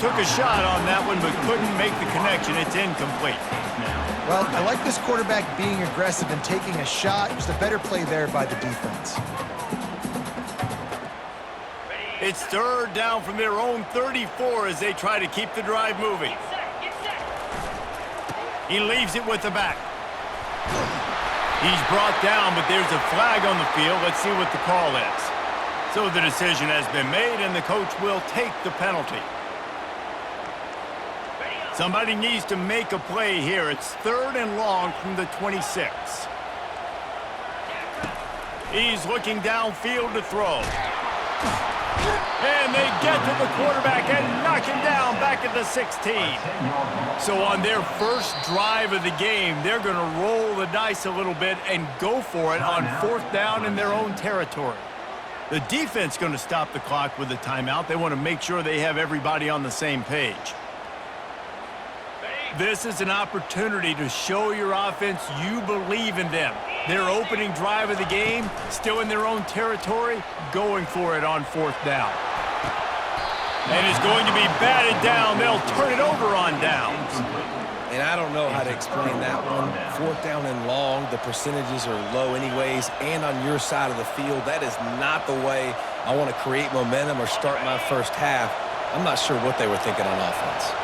Took a shot on that one, but couldn't make the connection. It's incomplete. Well, I like this quarterback being aggressive and taking a shot. Just a better play there by the defense. It's third down from their own 34 as they try to keep the drive moving. He leaves it with the back. He's brought down, but there's a flag on the field. Let's see what the call is. So the decision has been made, and the coach will take the penalty. Somebody needs to make a play here. It's third and long from the 26. He's looking downfield to throw. And they get to the quarterback and knock him down back at the 16. So on their first drive of the game, they're going to roll the dice a little bit and go for it on fourth down in their own territory. The defense going to stop the clock with a timeout. They want to make sure they have everybody on the same page. This is an opportunity to show your offense you believe in them. Their opening drive of the game, still in their own territory, going for it on fourth down. And it's going to be batted down. They'll turn it over on downs. And I don't know how to explain that one. Fourth down and long, the percentages are low anyways, and on your side of the field, that is not the way I want to create momentum or start my first half. I'm not sure what they were thinking on offense.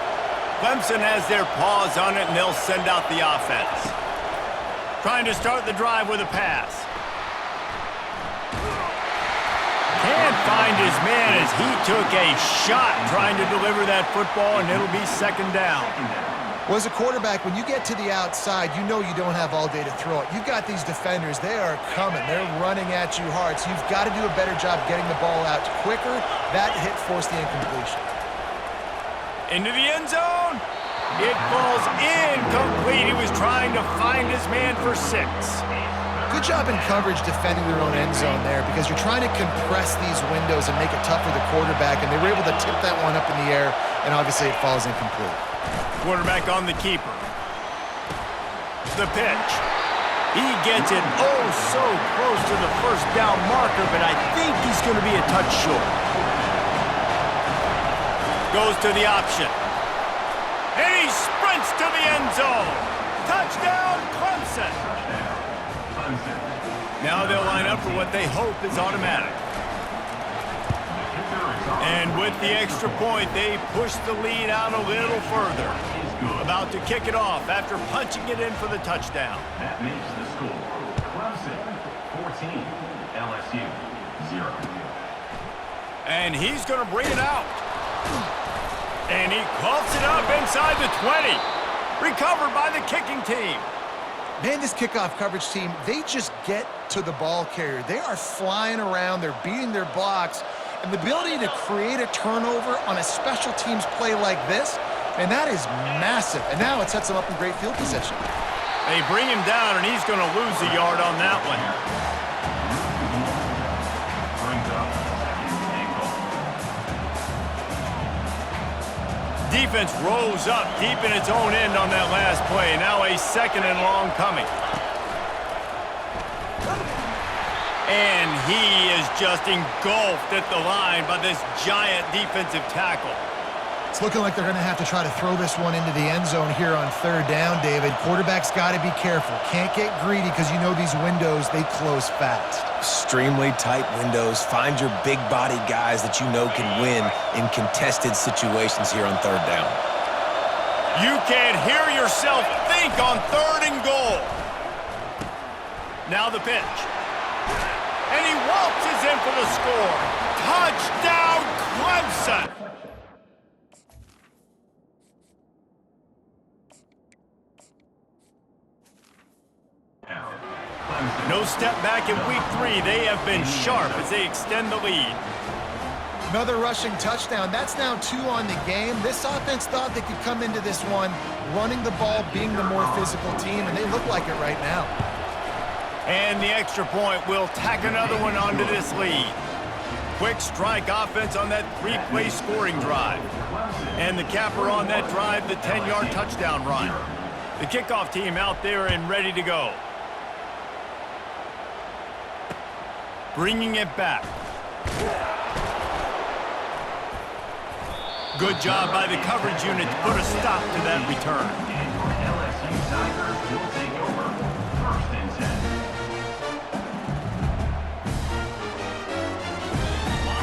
Clemson has their paws on it, and they'll send out the offense. Trying to start the drive with a pass. Can't find his man as he took a shot trying to deliver that football, and it'll be second down. Well, as a quarterback, when you get to the outside, you know you don't have all day to throw it. You've got these defenders. They are coming. They're running at you hard, so you've got to do a better job getting the ball out quicker. That hit forced the incompletion. Into the end zone. It falls incomplete. He was trying to find his man for 6. Good job in coverage defending their own end zone there because you're trying to compress these windows and make it tough for the quarterback, and they were able to tip that one up in the air, and obviously it falls incomplete. Quarterback on the keeper. The pitch. He gets it oh so close to the first down marker, but I think he's going to be a touch short. Goes to the option. And he sprints to the end zone. Touchdown, Clemson. Now they'll line up for what they hope is automatic. And with the extra point, they push the lead out a little further. About to kick it off after punching it in for the touchdown. That makes the score Clemson 14, LSU 0. And he's going to bring it out. And he coughs it up inside the 20. Recovered by the kicking team. Man, this kickoff coverage team, they just get to the ball carrier. They are flying around. They're beating their blocks. And the ability to create a turnover on a special teams play like this, and that is massive. And now it sets them up in great field position. They bring him down, and he's going to lose a yard on that one. Defense rolls up deep in its own end on that last play. Now a second and long coming. And he is just engulfed at the line by this giant defensive tackle. It's looking like they're going to have to try to throw this one into the end zone here on third down, David. Quarterback's got to be careful. Can't get greedy because you know these windows, they close fast. Extremely tight windows. Find your big body guys that you know can win in contested situations here on third down. You can't hear yourself think on third and goal. Now the pitch. And he waltzes in for the score. Touchdown, Clemson! No step back in week 3. They have been sharp as they extend the lead. Another rushing touchdown. That's now 2 on the game. This offense thought they could come into this one running the ball, being the more physical team, and they look like it right now. And the extra point will tack another one onto this lead. Quick strike offense on that 3-play scoring drive. And the capper on that drive, the 10-yard touchdown run. The kickoff team out there and ready to go. Bringing it back. Good job by the coverage unit to put a stop to that return. LSU Tigers will take over 1st and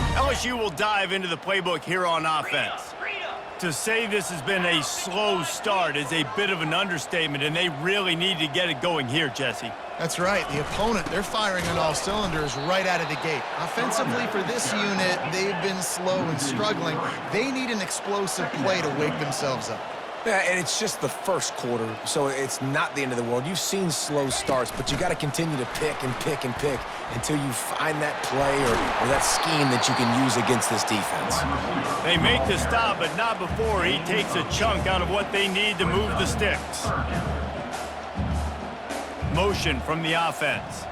10. LSU will dive into the playbook here on offense. To say this has been a slow start is a bit of an understatement, and they really need to get it going here, Jesse. That's right. The opponent, they're firing on all cylinders right out of the gate. Offensively, for this unit, they've been slow and struggling. They need an explosive play to wake themselves up. Yeah, and it's just the first quarter, so it's not the end of the world. You've seen slow starts, but you got to continue to pick and pick and pick until you find that play or that scheme that you can use against this defense. They make the stop, but not before he takes a chunk out of what they need to move the sticks. Motion from the offense.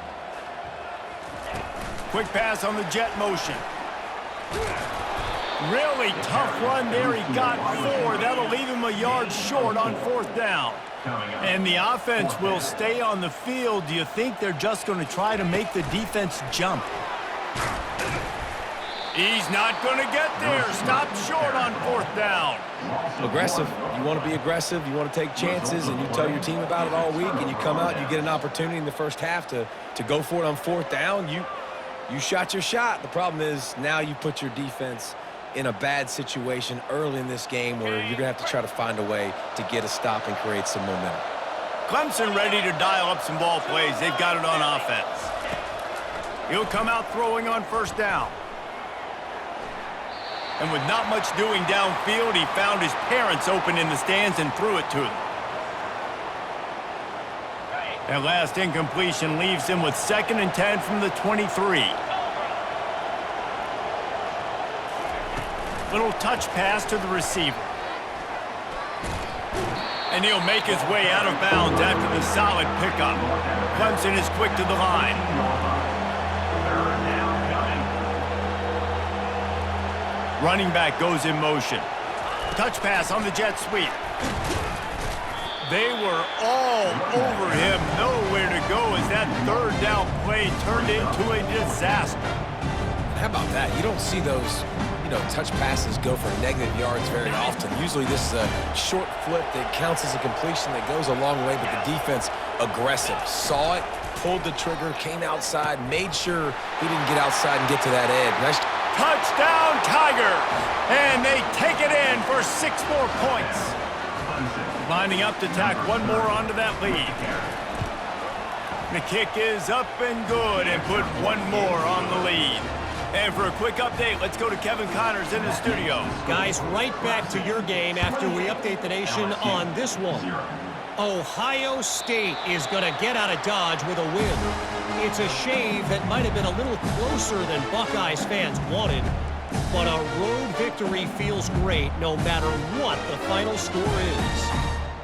Quick pass on the jet motion. Really tough run there. He got 4. That'll leave him a yard short on 4th down. And the offense will stay on the field. Do you think they're just going to try to make the defense jump? He's not going to get there. Stopped short on 4th down. Aggressive. You want to be aggressive. You want to take chances, and you tell your team about it all week, and you come out and you get an opportunity in the first half to go for it on 4th down. You shot your shot. The problem is now you put your defense in a bad situation early in this game where you're going to have to try to find a way to get a stop and create some momentum. Clemson ready to dial up some ball plays. They've got it on offense. He'll come out throwing on 1st down. And with not much doing downfield, he found his parents open in the stands and threw it to them. That last incompletion leaves him with 2nd and 10 from the 23. Little touch pass to the receiver. And he'll make his way out of bounds after the solid pickup. Clemson is quick to the line. Running back goes in motion. Touch pass on the jet sweep. They were all over him. Nowhere to go as that 3rd down play turned into a disaster. How about that? You don't see those touch passes go for negative yards very often. Usually this is a short flip that counts as a completion that goes a long way, but the defense aggressive. Saw it, pulled the trigger, came outside, made sure he didn't get outside and get to that edge. Nice. Touchdown, Tigers! And they take it in for 6 more points. Lining up to tack 1 more onto that lead. The kick is up and good and put 1 more on the lead. And for a quick update, let's go to Kevin Connors in the studio. Guys, right back to your game after we update the nation on this one. Ohio State is going to get out of Dodge with a win. It's a shave that might have been a little closer than Buckeyes fans wanted, but a road victory feels great no matter what the final score is.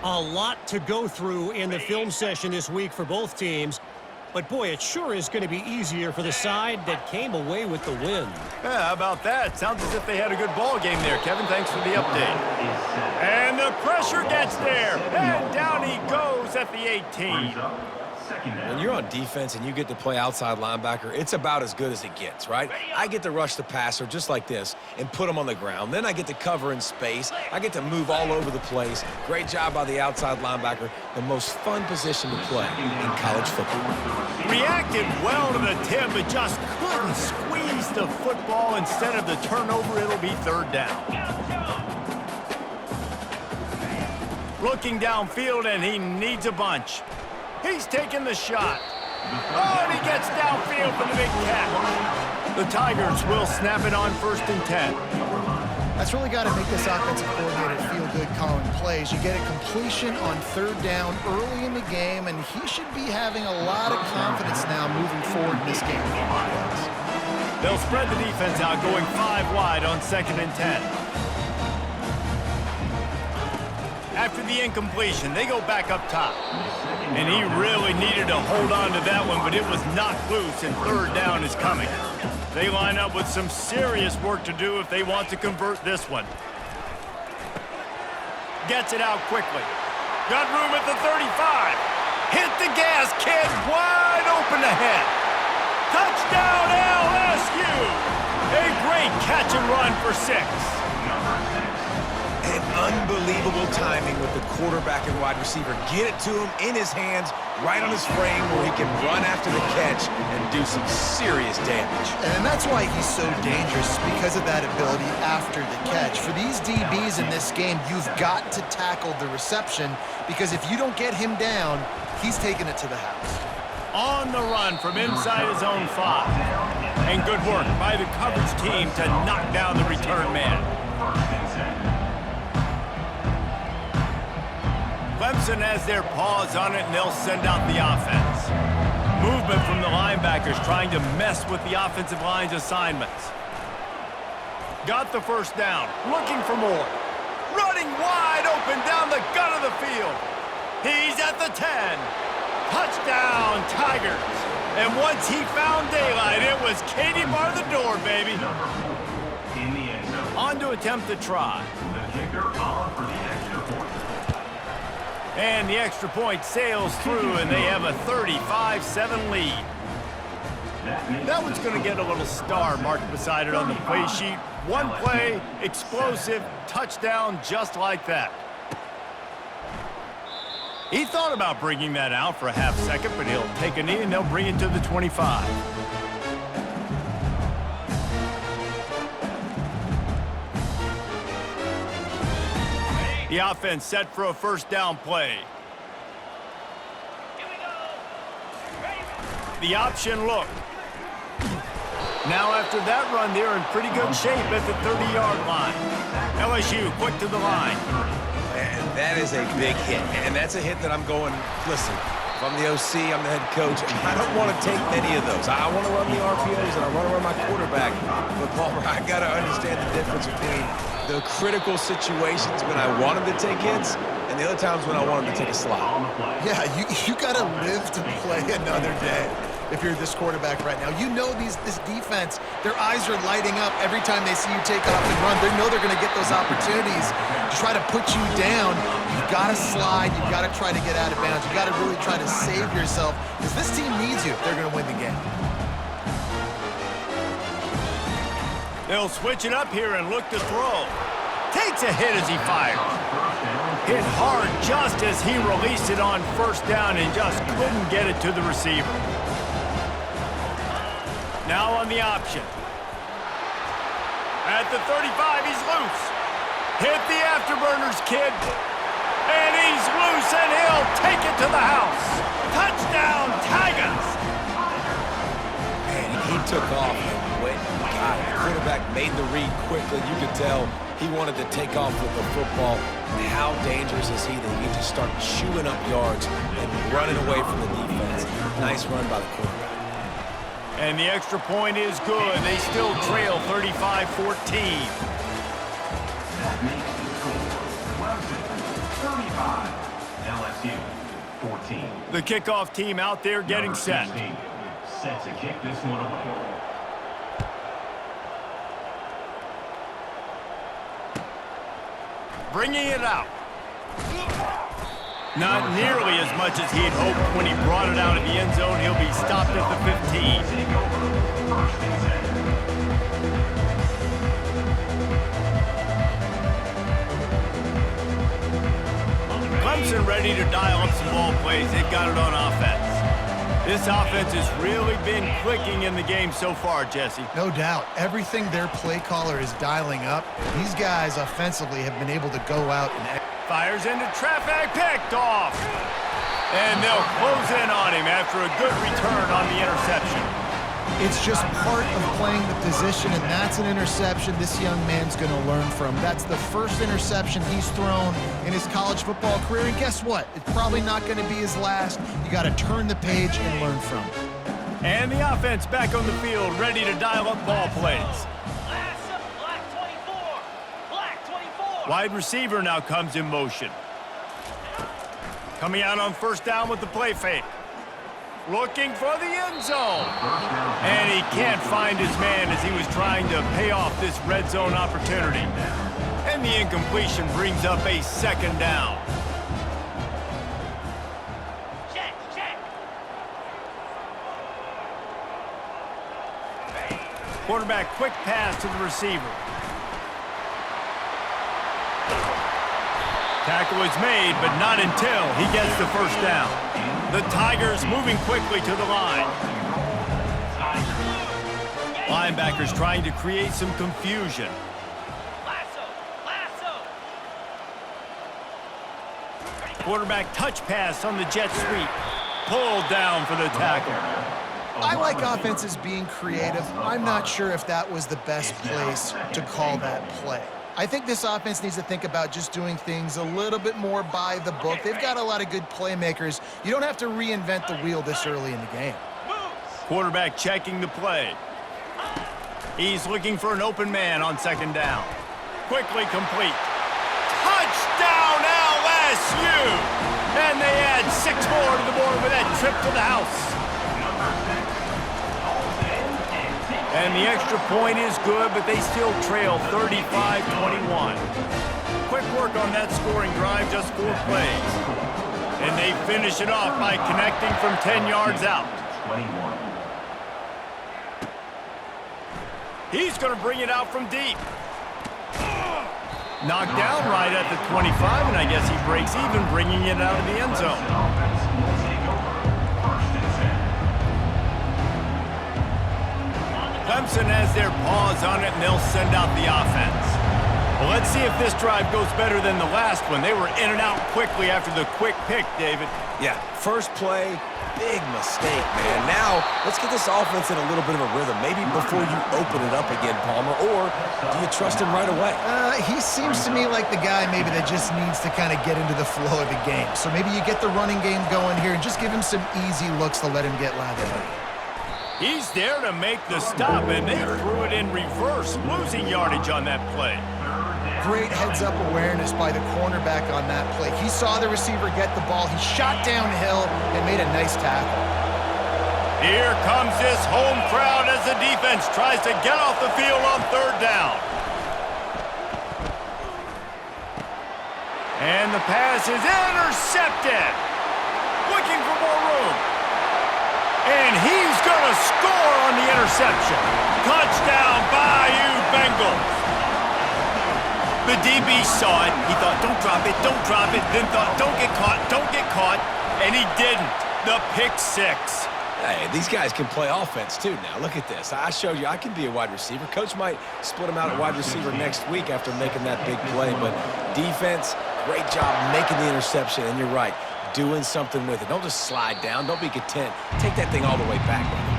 A lot to go through in the film session this week for both teams. But, boy, it sure is going to be easier for the side that came away with the win. Yeah, how about that? Sounds as if they had a good ball game there. Kevin, thanks for the update. And the pressure gets there. And down he goes at the 18. When you're on defense and you get to play outside linebacker, it's about as good as it gets, right? I get to rush the passer just like this and put him on the ground. Then I get to cover in space. I get to move all over the place. Great job by the outside linebacker. The most fun position to play in college football. Reacted well to the tip, but just couldn't squeeze the football. Instead of the turnover, it'll be 3rd down. Looking downfield, and he needs a bunch. He's taking the shot. Oh, and he gets downfield for the big catch. The Tigers will snap it on 1st and 10. That's really got to make this offensive coordinator feel good calling plays. You get a completion on 3rd down early in the game, and he should be having a lot of confidence now moving forward in this game. They'll spread the defense out, going 5 wide on 2nd and 10. After the incompletion, they go back up top. And he really needed to hold on to that one, but it was knocked loose, and 3rd down is coming. They line up with some serious work to do if they want to convert this one. Gets it out quickly. Got room at the 35. Hit the gas, kid. Wide open ahead. Touchdown, LSU. A great catch and run for 6. unbelievable timing with the quarterback and wide receiver. Get it to him in his hands, right on his frame where he can run after the catch and do some serious damage. And that's why he's so dangerous, because of that ability after the catch. For these DBs in this game, you've got to tackle the reception, because if you don't get him down, he's taking it to the house. On the run from inside his own 5. And good work by the coverage team to knock down the return man. Clemson has their paws on it, and they'll send out the offense. Movement from the linebackers trying to mess with the offensive line's assignments. Got the first down, looking for more. Running wide open down the gut of the field. He's at the 10. Touchdown, Tigers. And once he found daylight, it was Katie bar the door, baby. In the end zone. On to attempt the try. The kicker on for the extra point. And the extra point sails through, and they have a 35-7 lead. That one's going to get a little star marked beside it on the play sheet. One play, explosive, touchdown just like that. He thought about bringing that out for a half second, but he'll take a knee and they'll bring it to the 25. The offense set for a first down play. The option look. Now after that run, they're in pretty good shape at the 30-yard line. LSU quick to the line. And that is a big hit. And that's a hit that I'm going, listen, if I'm the OC, I'm the head coach, and I don't want to take many of those. I want to run the RPOs, and I want to run my quarterback. But, Palmer, I got to understand the difference between the critical situations when I want him to take hits and the other times when I want him to take a slide. Yeah, you got to live to play another day. If you're this quarterback right now, you know this defense, their eyes are lighting up every time they see you take off and run. They know they're going to get those opportunities to try to put you down. You've got to slide. You've got to try to get out of bounds. You've got to really try to save yourself, because this team needs you if they're going to win the game. They'll switch it up here and look to throw. Takes a hit as he fires. Hit hard just as he released it on first down and just couldn't get it to the receiver. Now on the option. At the 35, he's loose. Hit the afterburners, kid. And he's loose, and he'll take it to the house. Touchdown, Tigers. Man, he took off and went. God, the quarterback made the read quickly. You could tell he wanted to take off with the football. And how dangerous is he that he can just start chewing up yards and running away from the defense. Nice run by the quarterback. And the extra point is good. They still trail 35-14. That makes the score. Clemson 35, LSU 14. The kickoff team out there getting set. Set to kick this one away. Bringing it out. Not nearly as much as he'd hoped when he brought it out of the end zone. He'll be stopped at the 15. Take over. First and 10. Clemson ready to dial up some ball plays. They've got it on offense. This offense has really been clicking in the game so far, Jesse. No doubt. Everything their play caller is dialing up, these guys offensively have been able to go out and... Fires into traffic, picked off. And they'll close in on him after a good return on the interception. It's just part of playing the position, and that's an interception this young man's going to learn from. That's the first interception he's thrown in his college football career, and guess what? It's probably not going to be his last. You got to turn the page and learn from it. And the offense back on the field, ready to dial up ball plays. Wide receiver now comes in motion. Coming out on first down with the play fake. Looking for the end zone. And he can't find his man as he was trying to pay off this red zone opportunity. And the incompletion brings up a second down. Quarterback quick pass to the receiver. Tackle is made, but not until he gets the first down. The Tigers moving quickly to the line. Linebackers trying to create some confusion. Quarterback touch pass on the jet sweep. Pulled down for the tackle. I like offenses being creative. I'm not sure if that was the best place to call that play. I think this offense needs to think about just doing things a little bit more by the book. They've got a lot of good playmakers. You don't have to reinvent the wheel this early in the game. Quarterback checking the play. He's looking for an open man on second down. Quickly complete. Touchdown LSU! And they add 6 more to the board with that trip to the house. And the extra point is good, but they still trail 35-21. Quick work on that scoring drive, just 4 plays. And they finish it off by connecting from 10 yards out. He's going to bring it out from deep. Knocked down right at the 25, and I guess he breaks even, bringing it out of the end zone. Clemson has their paws on it, and they'll send out the offense. Well, let's see if this drive goes better than the last one. They were in and out quickly after the quick pick, David. Yeah, first play, big mistake, man. Now, let's get this offense in a little bit of a rhythm. Maybe before you open it up again, Palmer, or do you trust him right away? He seems to me like the guy maybe that just needs to kind of get into the flow of the game. So maybe you get the running game going here and just give him some easy looks to let him get lathered in. He's there to make the stop, and they threw it in reverse, losing yardage on that play. Great heads-up awareness by the cornerback on that play. He saw the receiver get the ball. He shot downhill and made a nice tackle. Here comes this home crowd as the defense tries to get off the field on third down. And the pass is intercepted. Looking for more room. And he's going to score on the interception. Touchdown, Bayou Bengals. The DB saw it. He thought, don't drop it, then thought, don't get caught, and he didn't. The pick 6. Hey, these guys can play offense too now. Look at this. I showed you I can be a wide receiver. Coach might split him out at wide receiver next week after making that big play, but defense, great job making the interception, and you're right, doing something with it. Don't just slide down. Don't be content. Take that thing all the way back with it.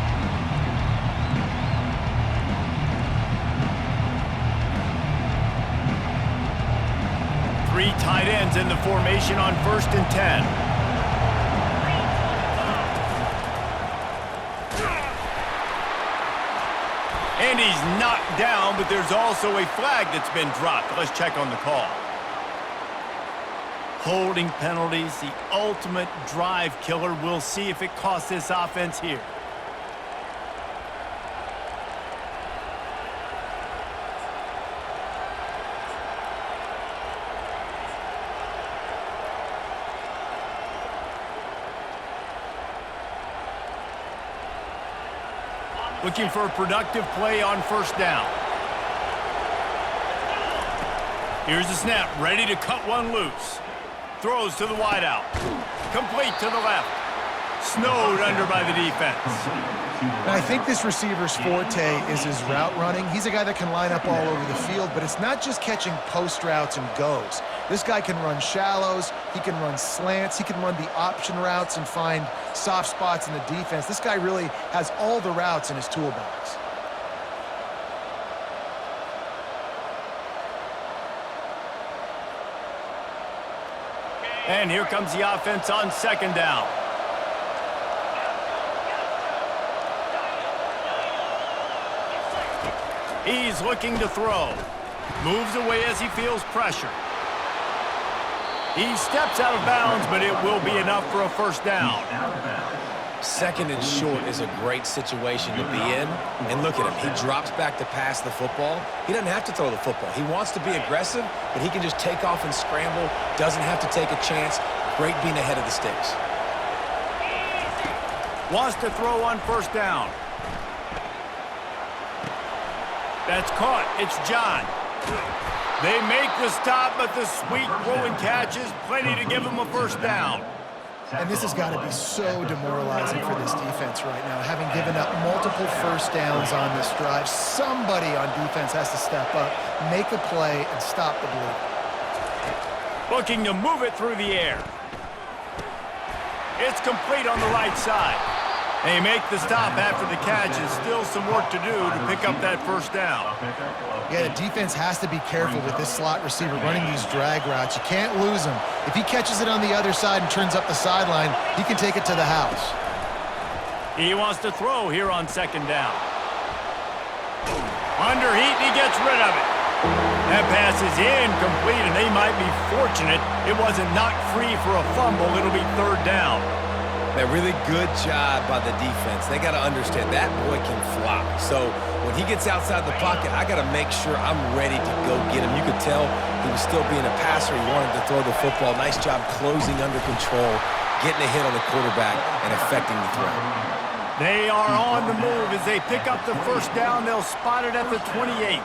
3 tight ends in the formation on 1st and 10. And he's knocked down, but there's also a flag that's been dropped. Let's check on the call. Holding penalties, the ultimate drive killer. We'll see if it costs this offense here. Looking for a productive play on 1st down. Here's the snap, ready to cut one loose. Throws to the wideout. Complete to the left. Snowed under by the defense. And I think this receiver's forte is his route running. He's a guy that can line up all over the field, but it's not just catching post routes and goes. This guy can run shallows, he can run slants, he can run the option routes and find soft spots in the defense. This guy really has all the routes in his toolbox. And here comes the offense on 2nd down. He's looking to throw. Moves away as he feels pressure. He steps out of bounds, but it will be enough for a 1st down. 2nd and short is a great situation to be in. And look at him. He drops back to pass the football. He doesn't have to throw the football. He wants to be aggressive, but he can just take off and scramble. Doesn't have to take a chance. Great being ahead of the sticks. Wants to throw on 1st down. That's caught. It's John. They make the stop, but the sweet throwing catch is plenty to give them a first down. And this has got to be so demoralizing for this defense right now, having given up multiple first downs on this drive. Somebody on defense has to step up, make a play, and stop the bleed. Looking to move it through the air. It's complete on the right side. They make the stop after the catch, and still some work to do to pick up that first down. Yeah, the defense has to be careful with this slot receiver running these drag routes. You can't lose him. If he catches it on the other side and turns up the sideline, he can take it to the house. He wants to throw here on second down. Under heat, he gets rid of it. That pass is incomplete, and they might be fortunate it wasn't knocked free for a fumble. It'll be third down. A really good job by the defense. They got to understand that boy can fly. So when he gets outside the pocket, I got to make sure I'm ready to go get him. You could tell he was still being a passer. He wanted to throw the football. Nice job closing under control, getting a hit on the quarterback, and affecting the throw. They are on the move as they pick up the first down. They'll spot it at the 28.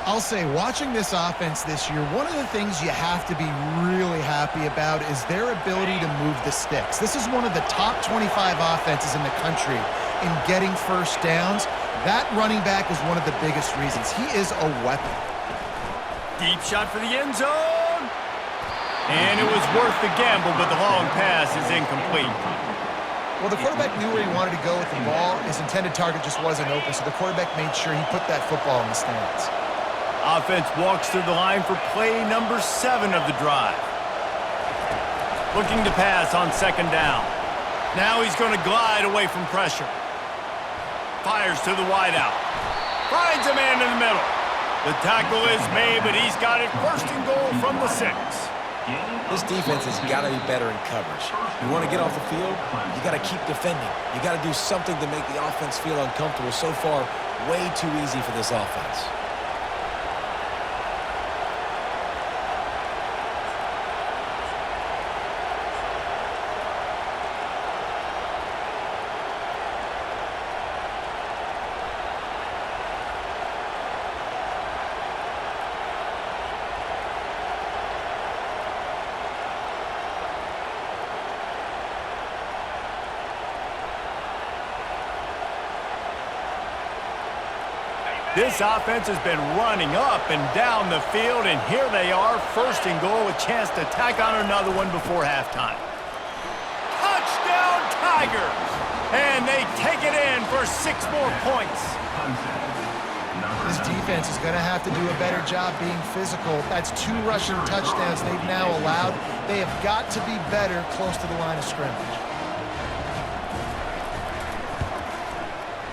I'll say, watching this offense this year, one of the things you have to be really happy about is their ability to move the sticks. This is one of the top 25 offenses in the country in getting first downs. That running back is one of the biggest reasons. He is a weapon. Deep shot for the end zone. And it was worth the gamble, but the long pass is incomplete. Well, the quarterback knew where he wanted to go with the ball. His intended target just wasn't open, so the quarterback made sure he put that football in the stands. Offense walks through the line for play number 7 of the drive. Looking to pass on second down. Now he's going to glide away from pressure. Fires to the wideout. Finds a man in the middle. The tackle is made, but he's got it first and goal from the 6. This defense has got to be better in coverage. You want to get off the field, you got to keep defending. You got to do something to make the offense feel uncomfortable. So far, way too easy for this offense. This offense has been running up and down the field, and here they are, first and goal, a chance to tack on another one before halftime. Touchdown, Tigers! And they take it in for 6 more points. This defense is going to have to do a better job being physical. That's 2 rushing touchdowns they've now allowed. They have got to be better close to the line of scrimmage.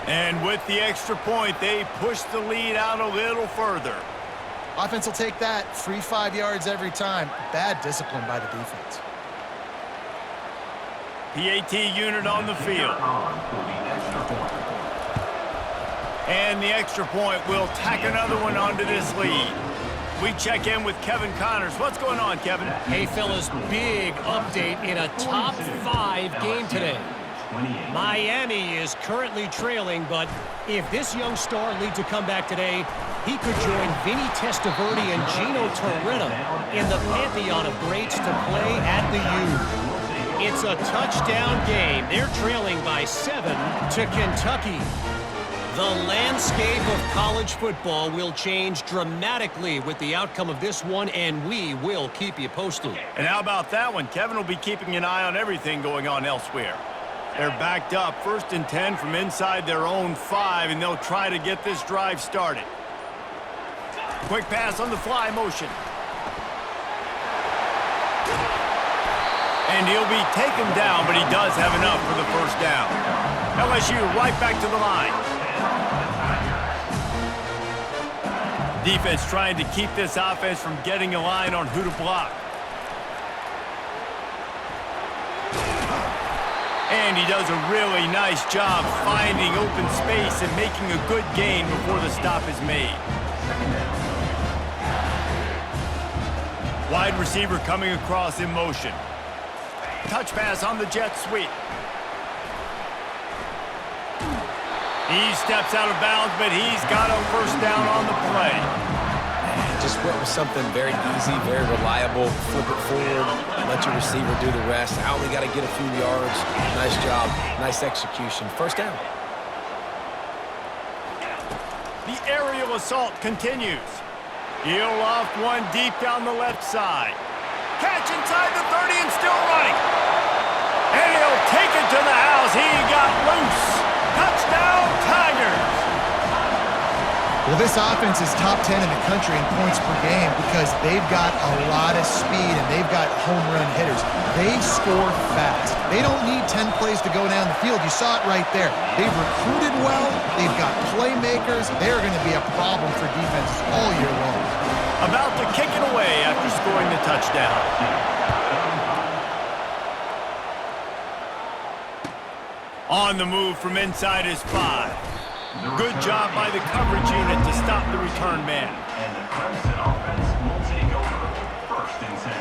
And with the extra point, they push the lead out a little further. Offense will take that. Free 5 yards every time. Bad discipline by the defense. PAT unit on the field. And the extra point will tack another one onto this lead. We check in with Kevin Connors. What's going on, Kevin? Hey, fellas, big update in a top 5 game today. Miami is currently trailing, but if this young star leads a comeback today, he could join Vinny Testaverde and Gino Torretta in the pantheon of greats to play at the U. It's a touchdown game. They're trailing by 7 to Kentucky. The landscape of college football will change dramatically with the outcome of this one, and we will keep you posted. And how about that one? Kevin will be keeping an eye on everything going on elsewhere. They're backed up, 1st and 10 from inside their own 5, and they'll try to get this drive started. Quick pass on the fly motion. And he'll be taken down, but he does have enough for the first down. LSU right back to the line. Defense trying to keep this offense from getting a line on who to block. And he does a really nice job finding open space and making a good gain before the stop is made. Wide receiver coming across in motion. Touch pass on the jet sweep. He steps out of bounds, but he's got a first down on the play. just went with something very easy, very reliable. Flip it forward, let your receiver do the rest. I only got to get a few yards. Nice job, nice execution. First down. The aerial assault continues. He'll off one deep down the left side. Catch inside the 30 and still running. And he'll take it to the house. He got loose. Touchdown, Tigers. Well, this offense is top 10 in the country in points per game because they've got a lot of speed and they've got home run hitters. They score fast. They don't need 10 plays to go down the field. You saw it right there. They've recruited well. They've got playmakers. They're going to be a problem for defenses all year long. About to kick it away after scoring the touchdown. On the move from inside his 5. Good job by the coverage unit to stop the return man. And the Clemson offense will take over 1st and 10.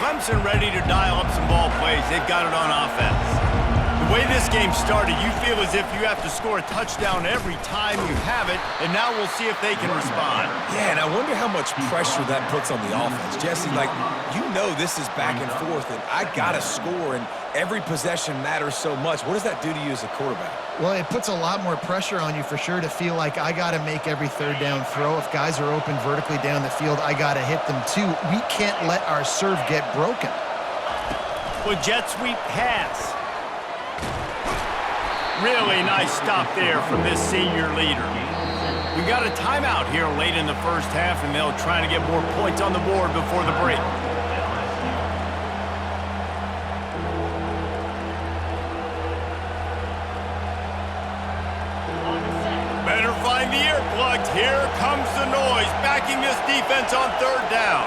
Clemson ready to dial up some ball plays. They've got it on offense. The way this game started, you feel as if you have to score a touchdown every time you have it, and now we'll see if they can respond. Yeah, and I wonder how much pressure that puts on the offense. Jesse, like, you know this is back and forth, and I got to score, and every possession matters so much. What does that do to you as a quarterback? Well, it puts a lot more pressure on you for sure to feel like I got to make every third down throw. If guys are open vertically down the field, I got to hit them too. We can't let our serve get broken. With jet sweep pass. Really nice stop there from this senior leader. We got a timeout here late in the first half, and they'll try to get more points on the board before the break. Better find the earplugs. Here comes the noise, backing this defense on 3rd down.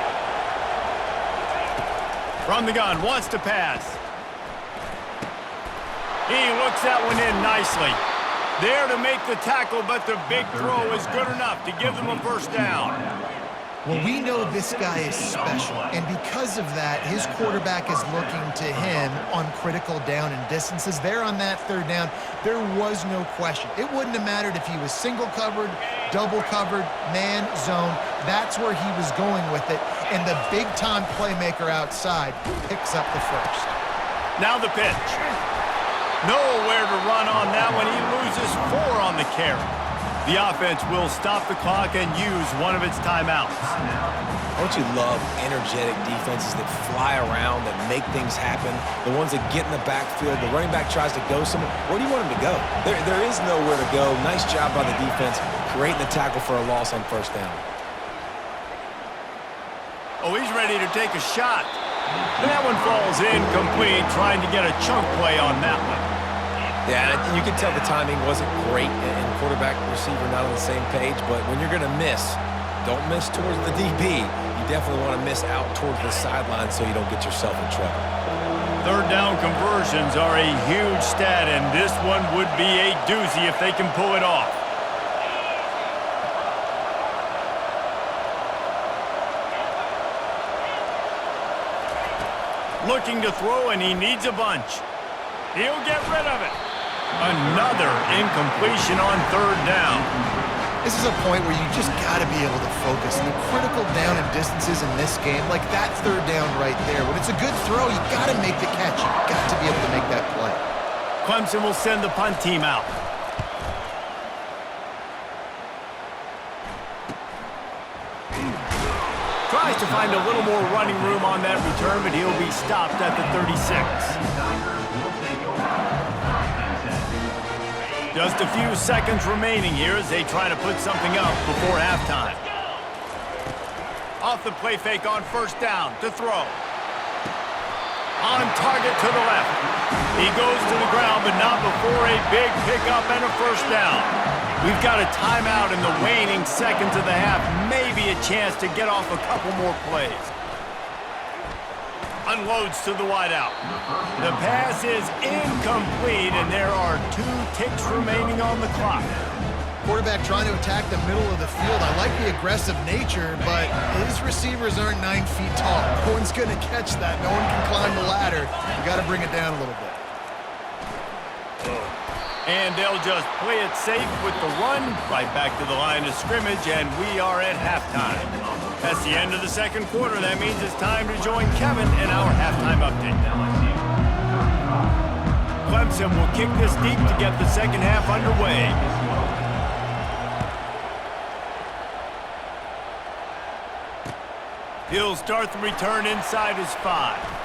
From the gun, wants to pass. He looks that one in nicely. There to make the tackle, but the big throw is good enough to give them a 1st down. Well, we know this guy is special, and because of that, his quarterback is looking to him on critical down and distances. There on that 3rd down, there was no question. It wouldn't have mattered if he was single covered, double covered, man, zone. That's where he was going with it, and the big-time playmaker outside picks up the 1st. Now the pitch. Nowhere to run on that one. He loses 4 on the carry. The offense will stop the clock and use one of its timeouts. Don't you love energetic defenses that fly around, that make things happen? The ones that get in the backfield, the running back tries to go somewhere. Where do you want him to go? There is nowhere to go. Nice job by the defense, creating the tackle for a loss on 1st down. Oh, he's ready to take a shot. That one falls incomplete, trying to get a chunk play on that one. Yeah, and you can tell the timing wasn't great, and quarterback and receiver not on the same page, but when you're going to miss, don't miss towards the DB. You definitely want to miss out towards the sideline so you don't get yourself in trouble. 3rd down conversions are a huge stat, and this one would be a doozy if they can pull it off. Looking to throw, and he needs a bunch. He'll get rid of it. Another incompletion on 3rd down. This is a point where you just got to be able to focus. The critical down and distances in this game, like that 3rd down right there. When it's a good throw, you got to make the catch. You've got to be able to make that play. Clemson will send the punt team out. Tries to find a little more running room on that return, but he'll be stopped at the 36. Just a few seconds remaining here as they try to put something up before halftime. Off the play fake on 1st down to throw. On target to the left. He goes to the ground, but not before a big pickup and a 1st down. We've got a timeout in the waning seconds of the half. Maybe a chance to get off a couple more plays. Unloads to the wideout. The pass is incomplete, and there are 2 ticks remaining on the clock. Quarterback trying to attack the middle of the field. I like the aggressive nature, but his receivers aren't 9 feet tall. No one's going to catch that. No one can climb the ladder. You got to bring it down a little bit. And they'll just play it safe with the run, right back to the line of scrimmage, and we are at halftime. That's the end of the second quarter. That means it's time to join Kevin in our halftime update. Clemson will kick this deep to get the second half underway. He'll start the return inside his 5.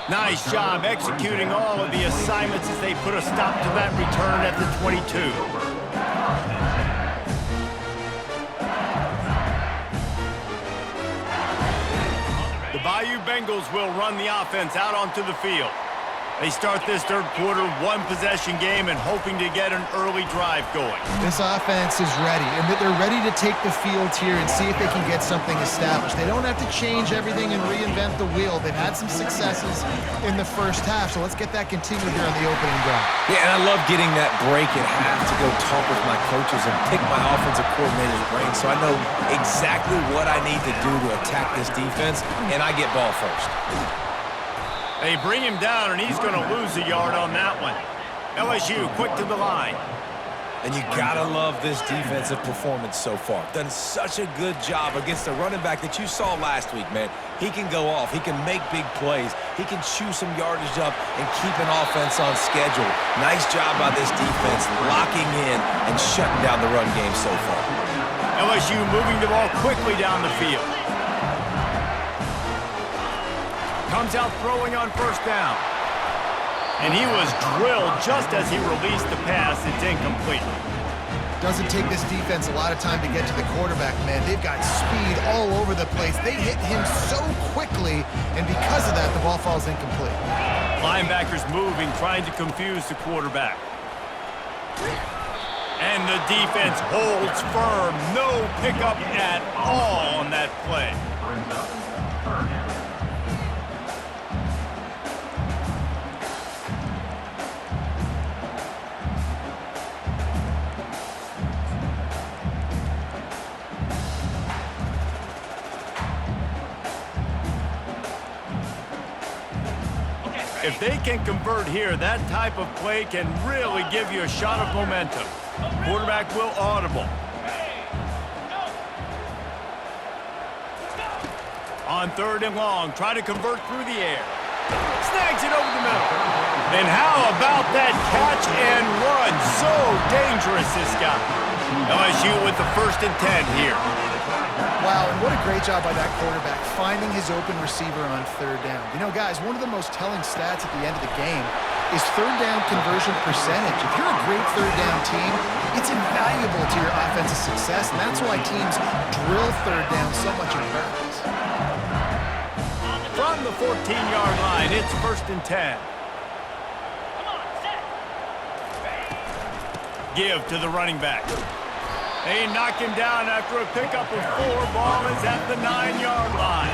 Nice job executing all of the assignments as they put a stop to that return at the 22. The Bayou Bengals will run the offense out onto the field. They start this third quarter one-possession game and hoping to get an early drive going. This offense is ready, and they're ready to take the field here and see if they can get something established. They don't have to change everything and reinvent the wheel. They've had some successes in the first half, so let's get that continued here on the opening drive. Yeah, and I love getting that break at half to go talk with my coaches and pick my offensive coordinator's brain so I know exactly what I need to do to attack this defense, and I get ball first. They bring him down, and he's going to lose a yard on that one. LSU quick to the line. And you got to love this defensive performance so far. Done such a good job against the running back that you saw last week, man. He can go off. He can make big plays. He can chew some yardage up and keep an offense on schedule. Nice job by this defense locking in and shutting down the run game so far. LSU moving the ball quickly down the field. Comes out throwing on first down. And he was drilled just as he released the pass. It's incomplete. Doesn't take this defense a lot of time to get to the quarterback, man. They've got speed all over the place. They hit him so quickly, and because of that, the ball falls incomplete. Linebackers moving, trying to confuse the quarterback. And the defense holds firm. No pickup at all on that play. If they can convert here, that type of play can really give you a shot of momentum. Quarterback will audible. On third and long, try to convert through the air. Snags it over the middle. And how about that catch and run? So dangerous, this guy. LSU with the 1st and 10 here. Wow, and what a great job by that quarterback, finding his open receiver on third down. You know, guys, one of the most telling stats at the end of the game is third down conversion percentage. If you're a great third down team, it's invaluable to your offensive success, and that's why teams drill third down so much in practice. From the 14-yard line, it's 1st and 10. Give to the running back. They knock him down after a pickup of 4. Ball is at the 9-yard line.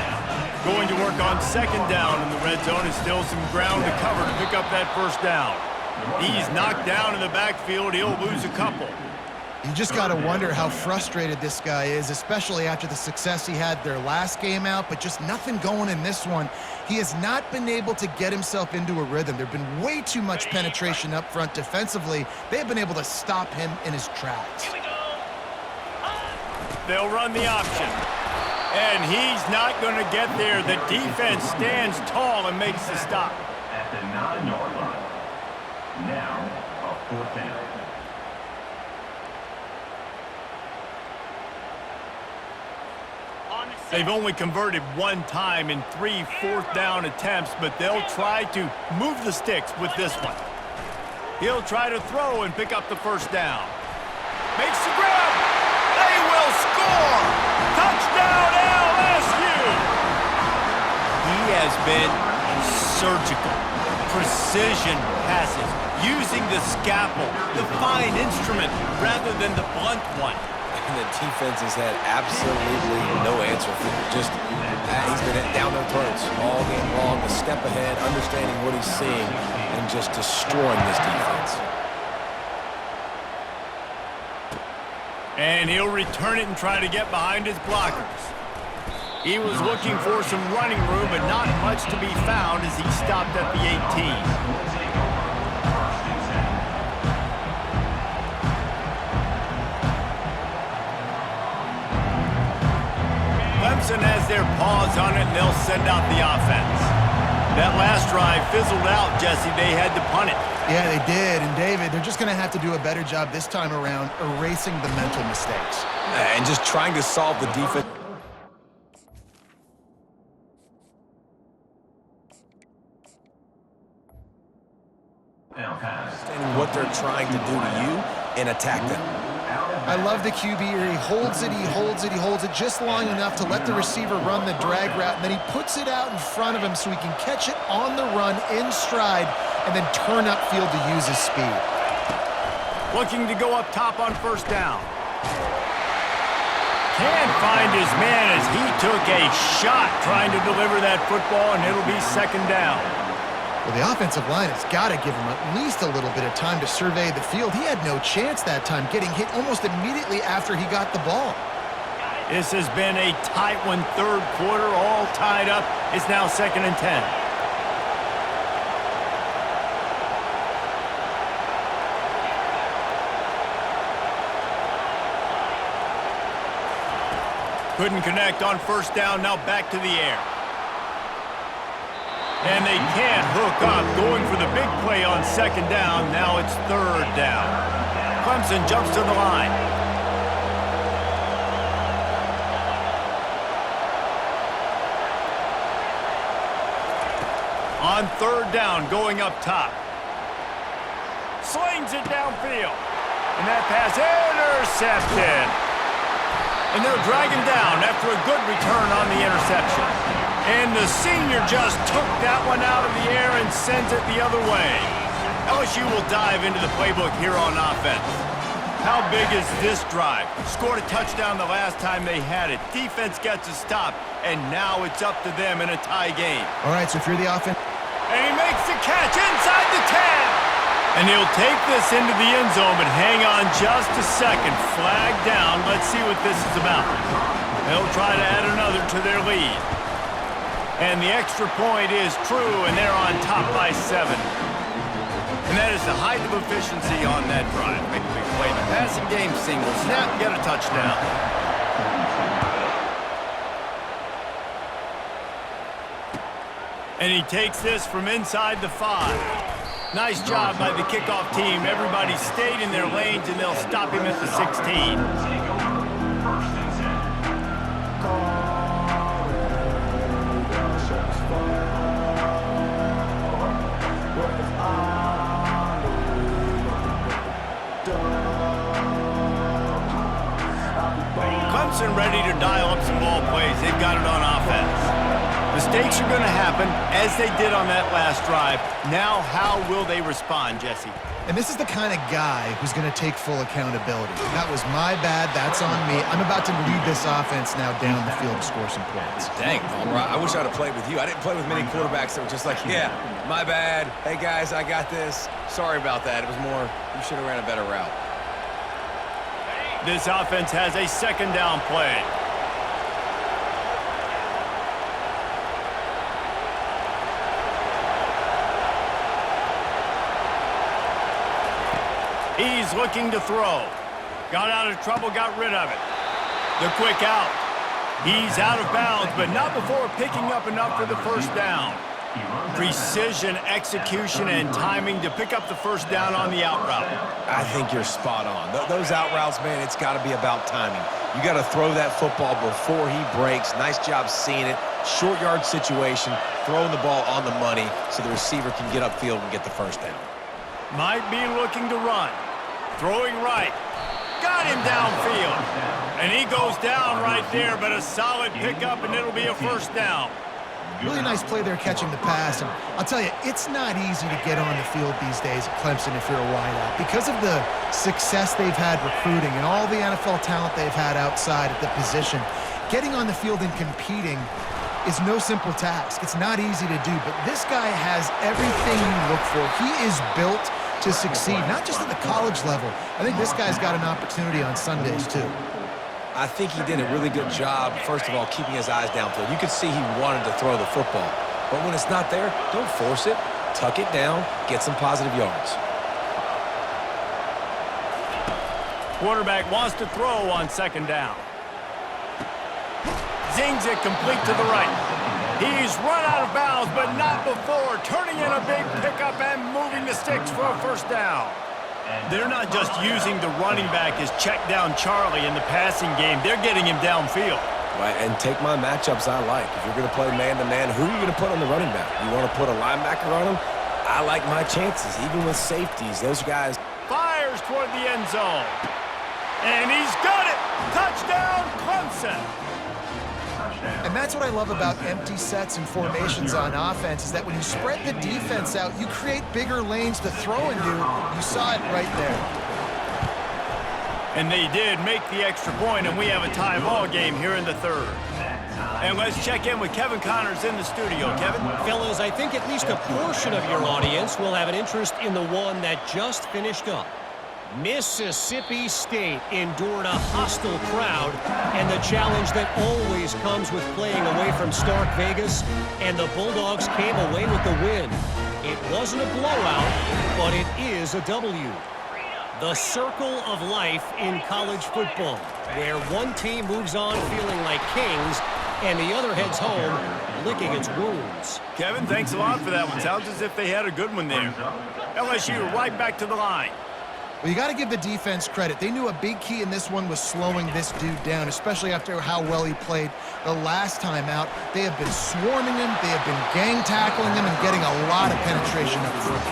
Going to work on 2nd down in the red zone, and still some ground to cover to pick up that 1st down. He's knocked down in the backfield. He'll lose a couple. You just got to wonder how frustrated this guy is, especially after the success he had their last game out, but just nothing going in this one. He has not been able to get himself into a rhythm. There's been way too much penetration up front defensively. They've been able to stop him in his tracks. They'll run the option. And he's not going to get there. The defense stands tall and makes the stop. At the 9-yard line. Now, a 4th down. They've only converted 1 time in 3 4th down attempts, but they'll try to move the sticks with this one. He'll try to throw and pick up the 1st down. Makes the grab. They will score. Touchdown, LSU. He has been surgical. Precision passes, using the scalpel, the fine instrument, rather than the blunt one. And the defense has had absolutely no answer for him. Just, he's been down their throats all game long, a step ahead, understanding what he's seeing, and just destroying this defense. And he'll return it and try to get behind his blockers. He was looking for some running room, but not much to be found as he stopped at the 18. Clemson has their paws on it, and they'll send out the offense. That last drive fizzled out, Jesse. They had to punt it. Yeah, they did. And, David, they're just going to have to do a better job this time around erasing the mental mistakes. And just trying to solve the defense. Understanding what they're trying to do to you and attack them. I love the QB here. He holds it, he holds it, he holds it just long enough to let the receiver run the drag route, and then he puts it out in front of him so he can catch it on the run in stride and then turn upfield to use his speed. Looking to go up top on first down. Can't find his man as he took a shot trying to deliver that football, and it'll be second down. Well, the offensive line has got to give him at least a little bit of time to survey the field. He had no chance that time, getting hit almost immediately after he got the ball. This has been a tight one, third quarter, all tied up. It's now 2nd and 10. Couldn't connect on first down, now back to the air. And they can't hook up, going for the big play on second down. Now it's third down. Clemson jumps to the line. On third down, going up top. Slings it downfield. And that pass intercepted. And they'll drag him down after a good return on the interception. And the senior just took that one out of the air and sends it the other way. LSU will dive into the playbook here on offense. How big is this drive? Scored a touchdown the last time they had it. Defense gets a stop, and now it's up to them in a tie game. All right, so if you're the offense... And he makes the catch inside the 10. And he'll take this into the end zone, but hang on just a second. Flag down. Let's see what this is about. They'll try to add another to their lead. And the extra point is true, and they're on top by 7. And that is the height of efficiency on that drive. Make a big play. The passing game single. Snap, get a touchdown. And he takes this from inside the 5. Nice job by the kickoff team. Everybody stayed in their lanes, and they'll stop him at the 16. Clemson ready to dial up some ball plays. They've got it on offense. Mistakes are going to happen, as they did on that last drive. Now, how will they respond, Jesse? And this is the kind of guy who's going to take full accountability. That was my bad. That's on me. I'm about to lead this offense now down the field to score some points. Dang, Palmer, I wish I'd have played with you. I didn't play with many quarterbacks that were just like, yeah, my bad. Hey, guys, I got this. Sorry about that. It was more, you should have ran a better route. This offense has a second down play. He's looking to throw. Got out of trouble, got rid of it. The quick out. He's out of bounds, but not before picking up enough for the first down. Precision, execution, and timing to pick up the first down on the out route. I think you're spot on. Those out routes, man, it's got to be about timing. You got to throw that football before he breaks. Nice job seeing it. Short yard situation, throwing the ball on the money so the receiver can get upfield and get the first down. Might be looking to run. Throwing right. Got him downfield. And he goes down right there, but a solid pickup, and it'll be a first down. Really nice play there catching the pass. And I'll tell you, it's not easy to get on the field these days at Clemson if you're a wideout. Because of the success they've had recruiting and all the NFL talent they've had outside at the position, getting on the field and competing is no simple task. It's not easy to do, but this guy has everything you look for. He is built to succeed, not just at the college level. I think this guy's got an opportunity on Sundays, too. I think he did a really good job, first of all, keeping his eyes downfield. You could see he wanted to throw the football. But when it's not there, don't force it. Tuck it down, get some positive yards. Quarterback wants to throw on second down. Zings it complete to the right. He's run out of bounds, but not before turning in a big pickup and moving the sticks for a first down. They're not just using the running back as check down Charlie in the passing game. They're getting him downfield. Right, and take my matchups I like. If you're going to play man-to-man, who are you going to put on the running back? You want to put a linebacker on him? I like my chances, even with safeties. Those guys. Fires toward the end zone. And he's got it! Touchdown, Clemson! And that's what I love about empty sets and formations on offense, is that when you spread the defense out, you create bigger lanes to throw into. You saw it right there. And they did make the extra point, and we have a tie ball game here in the third. And let's check in with Kevin Connors in the studio. Kevin? Fellas, I think at least a portion of your audience will have an interest in the one that just finished up. Mississippi State endured a hostile crowd and the challenge that always comes with playing away from Stark Vegas, and the Bulldogs came away with the win. It wasn't a blowout, but it is a W. The circle of life in college football, where one team moves on feeling like kings and the other heads home licking its wounds. Kevin, thanks a lot for that one. Sounds as if they had a good one there. LSU right back to the line. Well, you got to give the defense credit. They knew a big key in this one was slowing this dude down, especially after how well he played the last time out. They have been swarming him, they have been gang tackling him, and getting a lot of penetration up front.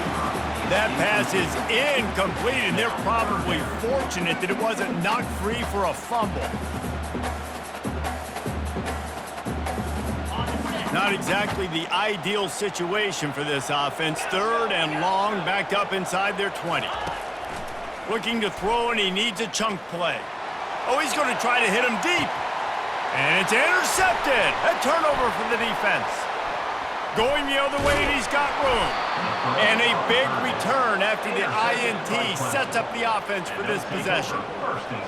That pass is incomplete, and they're probably fortunate that it wasn't knocked free for a fumble. Not exactly the ideal situation for this offense. Third and long, back up inside their 20. Looking to throw, and he needs a chunk play. Oh, he's going to try to hit him deep. And it's intercepted. A turnover for the defense. Going the other way, and he's got room. And a big return after the INT sets up the offense for this possession.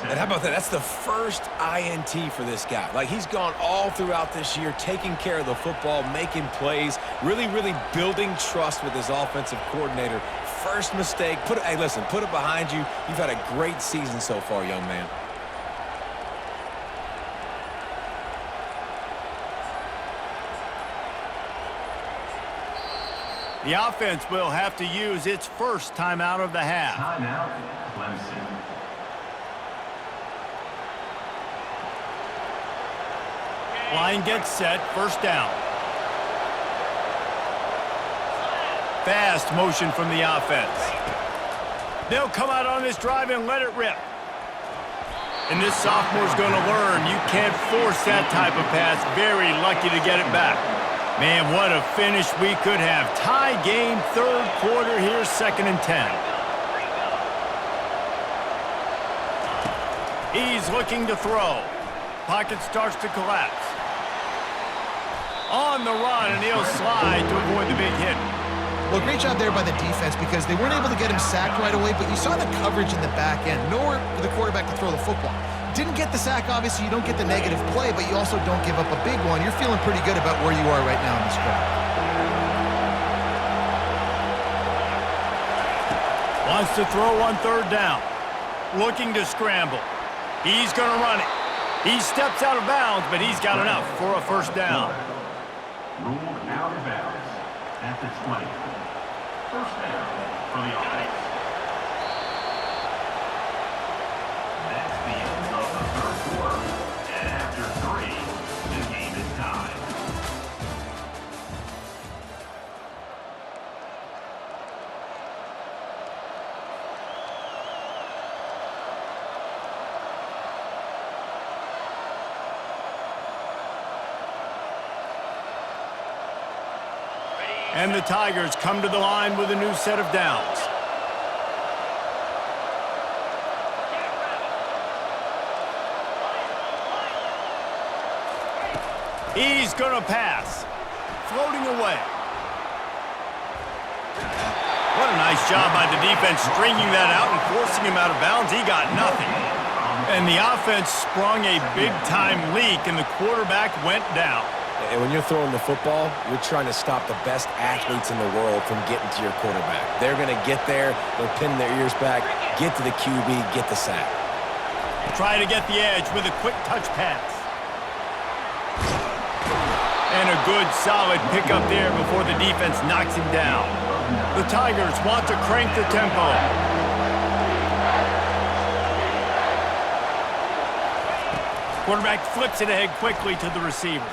And how about that? That's the first INT for this guy. Like, he's gone all throughout this year, taking care of the football, making plays, really building trust with his offensive coordinator. First mistake, hey, listen, put it behind you. You've had a great season so far, young man. The offense will have to use its first timeout of the half. Timeout, Clemson. Line gets set, first down. Fast motion from the offense. They'll come out on this drive and let it rip. And this sophomore's going to learn you can't force that type of pass. Very lucky to get it back. Man, what a finish we could have. Tie game, third quarter here, 2nd and 10. He's looking to throw. Pocket starts to collapse. On the run, and he'll slide to avoid the big hit. Well, great job there by the defense, because they weren't able to get him sacked right away, but you saw the coverage in the back end. Nowhere for the quarterback to throw the football. Didn't get the sack, obviously. You don't get the negative play, but you also don't give up a big one. You're feeling pretty good about where you are right now in this drive. Wants to throw on third down. Looking to scramble. He's going to run it. He steps out of bounds, but he's got enough for a first down. Ruled out of bounds at the 20. First down for the offense. That's the end of the third quarter. And after 3, the game is tied. And the Tigers come to the line with a new set of downs. He's going to pass. Floating away. What a nice job by the defense stringing that out and forcing him out of bounds. He got nothing. And the offense sprung a big-time leak, and the quarterback went down. And when you're throwing the football, you're trying to stop the best athletes in the world from getting to your quarterback. They're going to get there, they'll pin their ears back, get to the QB, get the sack. Try to get the edge with a quick touch pass. And a good, solid pickup there before the defense knocks him down. The Tigers want to crank the tempo. Quarterback flips it ahead quickly to the receiver.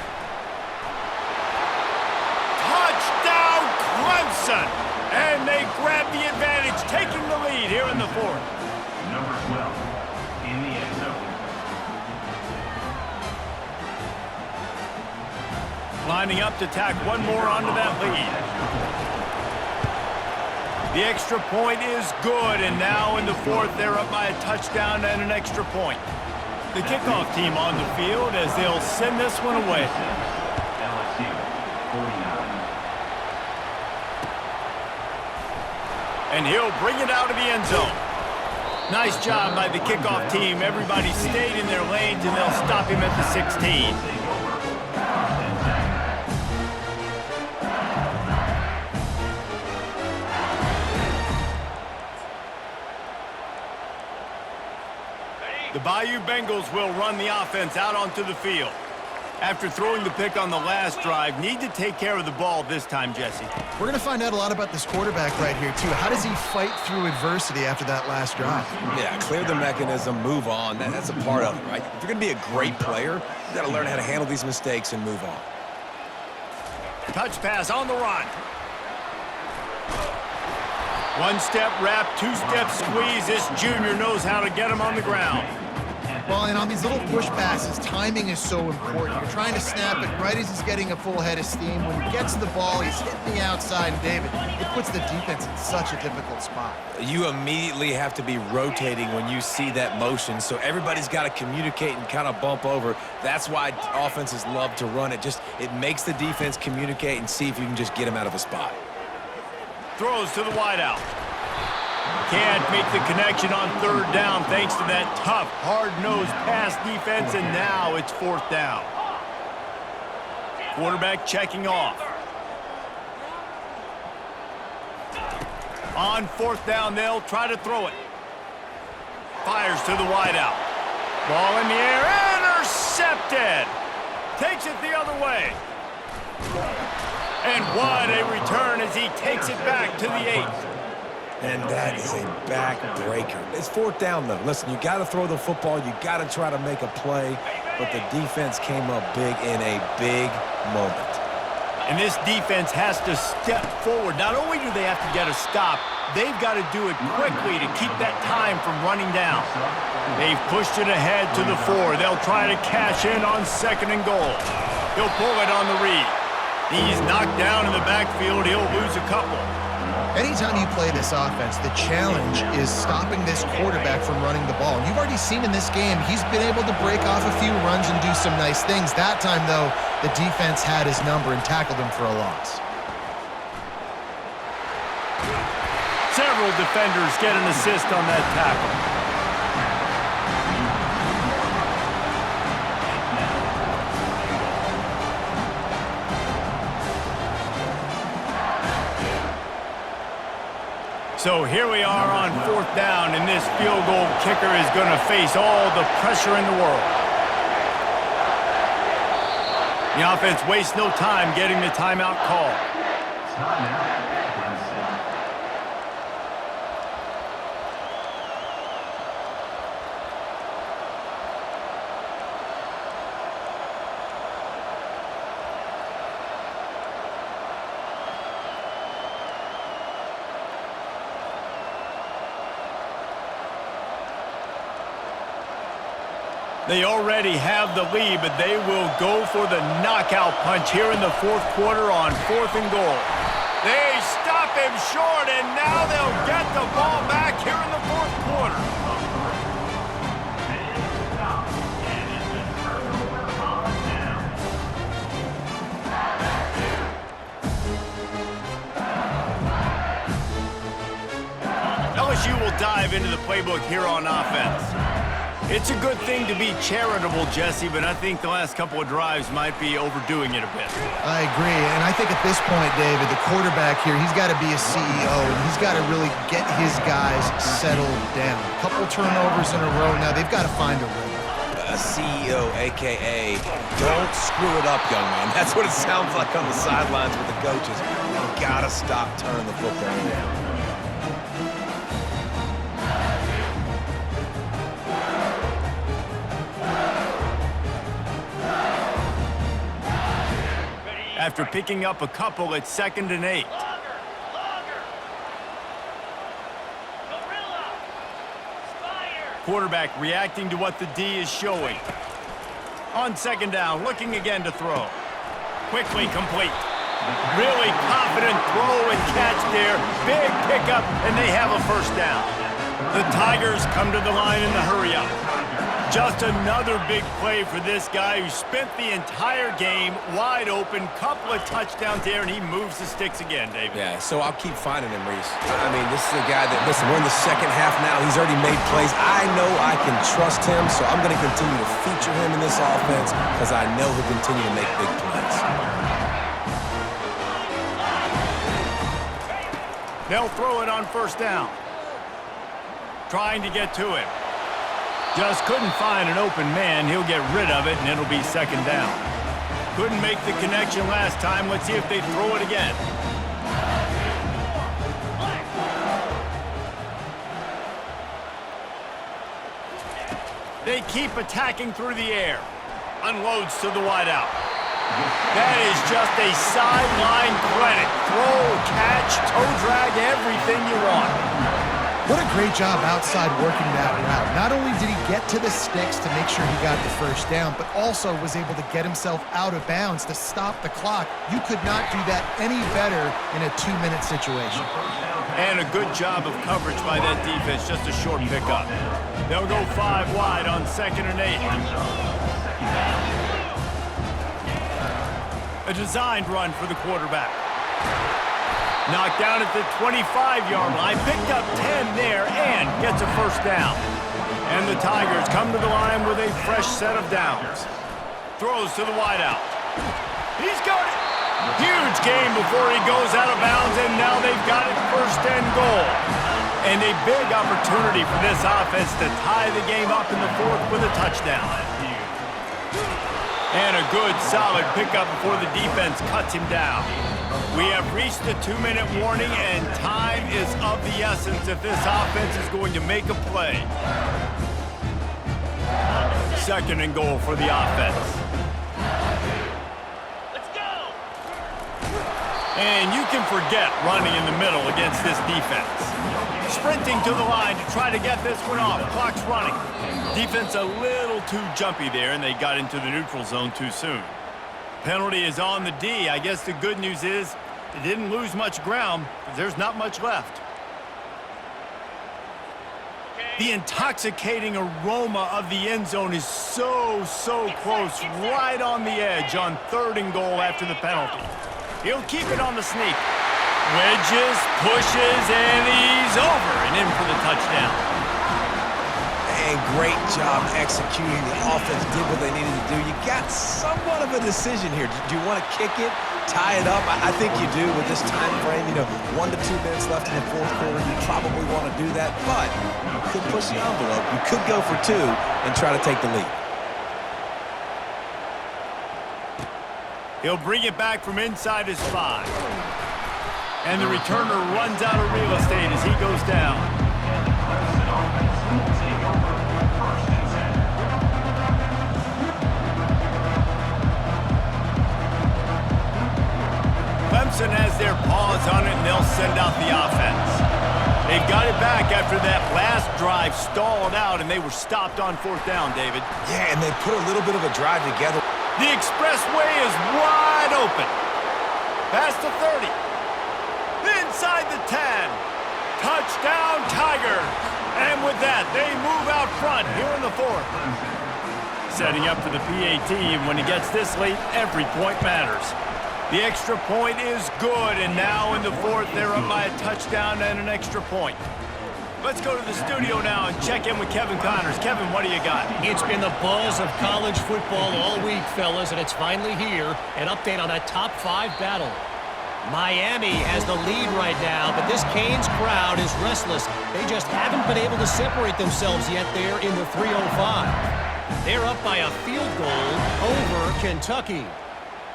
Touchdown, Clemson! And they grab the advantage, taking the lead here in the fourth. Number 12 in the end zone. Lining up to tack one more onto that lead. The extra point is good, and now in the fourth, they're up by a touchdown and an extra point. The kickoff team on the field as they'll send this one away. LSU 49. And he'll bring it out of the end zone. Nice job by the kickoff team. Everybody stayed in their lanes, and they'll stop him at the 16. The Bayou Bengals will run the offense out onto the field. After throwing the pick on the last drive, need to take care of the ball this time, Jesse. We're going to find out a lot about this quarterback right here, too. How does he fight through adversity after that last drive? Yeah, clear the mechanism, move on. That's a part of it, right? If you're going to be a great player, you got to learn how to handle these mistakes and move on. Touch pass on the run. One-step wrap, two-step squeeze. This junior knows how to get him on the ground. Well, and on these little push passes, timing is so important. You're trying to snap it right as he's getting a full head of steam. When he gets the ball, he's hitting the outside, and David, it puts the defense in such a difficult spot. You immediately have to be rotating when you see that motion, so everybody's got to communicate and kind of bump over. That's why offenses love to run it. It makes the defense communicate and see if you can just get him out of a spot. Throws to the wideout. Can't make the connection on third down thanks to that tough, hard-nosed pass defense, and now it's fourth down. Quarterback checking off. On fourth down, they'll try to throw it. Fires to the wideout. Ball in the air, intercepted! Takes it the other way. And what a return as he takes it back to the 8. And that is a backbreaker. It's fourth down, though. Listen, you got to throw the football. You got to try to make a play. But the defense came up big in a big moment. And this defense has to step forward. Not only do they have to get a stop, they've got to do it quickly to keep that time from running down. They've pushed it ahead to the 4. They'll try to cash in on second and goal. He'll pull it on the read. He's knocked down in the backfield. He'll lose a couple. Anytime you play this offense, the challenge is stopping this quarterback from running the ball. And you've already seen in this game, he's been able to break off a few runs and do some nice things. That time, though, the defense had his number and tackled him for a loss. Several defenders get an assist on that tackle. So here we are on fourth down, and this field goal kicker is going to face all the pressure in the world. The offense wastes no time getting the timeout called. Timeout, Clemson. They already have the lead, but they will go for the knockout punch here in the fourth quarter on fourth and goal. They stop him short, and now they'll get the ball back here in the fourth quarter. LSU will dive into the playbook here on offense. It's a good thing to be charitable, Jesse, but I think the last couple of drives might be overdoing it a bit. I agree, and I think at this point, David, the quarterback here, he's got to be a CEO, and he's got to really get his guys settled down. A couple turnovers in a row now. They've got to find a rhythm. a CEO, a.k.a. don't screw it up, young man. That's what it sounds like on the sidelines with the coaches. You got to stop turning the football over. After picking up a couple, it's 2nd and 8. Quarterback reacting to what the D is showing. On 2nd down, looking again to throw. Quickly complete. Really confident throw and catch there. Big pickup, and they have a 1st down. The Tigers come to the line in the hurry-up. Just another big play for this guy who spent the entire game wide open. Couple of touchdowns there, and he moves the sticks again, David. Yeah, so I'll keep finding him, Reese. I mean, this is a guy that, listen, we're in the 2nd half now. He's already made plays. I know I can trust him, so I'm going to continue to feature him in this offense because I know he'll continue to make big plays. They'll throw it on 1st down. Trying to get to him. Just couldn't find an open man. He'll get rid of it, and it'll be 2nd down. Couldn't make the connection last time. Let's see if they throw it again. They keep attacking through the air. Unloads to the wideout. That is just a sideline credit. Throw, catch, toe drag, everything you want. What a great job outside working that route. Not only did he get to the sticks to make sure he got the 1st down, but also was able to get himself out of bounds to stop the clock. You could not do that any better in a 2-minute situation. And a good job of coverage by that defense, just a short pickup. They'll go 5 wide on 2nd and 8. A designed run for the quarterback. Knocked down at the 25-yard line, picked up 10 there, and gets a 1st down. And the Tigers come to the line with a fresh set of downs. Throws to the wideout. He's got it. Huge game before he goes out of bounds, and now they've got it 1st and goal. And a big opportunity for this offense to tie the game up in the 4th with a touchdown. And a good, solid pickup before the defense cuts him down. We have reached the 2-minute warning, and time is of the essence if this offense is going to make a play. 2nd and goal for the offense. Let's go! And you can forget running in the middle against this defense. Sprinting to the line to try to get this one off. Clock's running. Defense a little too jumpy there, and they got into the neutral zone too soon. Penalty is on the D. I guess the good news is they didn't lose much ground, but there's not much left. The intoxicating aroma of the end zone is so close, right on the edge on 3rd and goal after the penalty. He'll keep it on the sneak. Wedges, pushes, and he's over and in for the touchdown. And great job executing. The offense did what they needed to do. You got somewhat of a decision here. Do you want to kick it, tie it up? I think you do with this time frame. 1 to 2 minutes left in the 4th quarter. You probably want to do that, but you could push the envelope. You could go for 2 and try to take the lead. He'll bring it back from inside his 5. And the returner runs out of real estate as he goes down. Clemson has their paws on it, and they'll send out the offense. They've got it back after that last drive stalled out, and they were stopped on 4th down, David. Yeah, and they put a little bit of a drive together. The expressway is wide open. Past the 30. Inside the 10. Touchdown, Tigers. And with that, they move out front here in the 4th. Setting up for the PAT, and when he gets this late, every point matters. The extra point is good, and now in the 4th, they're up by a touchdown and an extra point. Let's go to the studio now and check in with Kevin Connors. Kevin, what do you got? It's been the buzz of college football all week, fellas, and it's finally here. An update on that top 5 battle. Miami has the lead right now, but this Canes crowd is restless. They just haven't been able to separate themselves yet there in the 305. They're up by a field goal over Kentucky.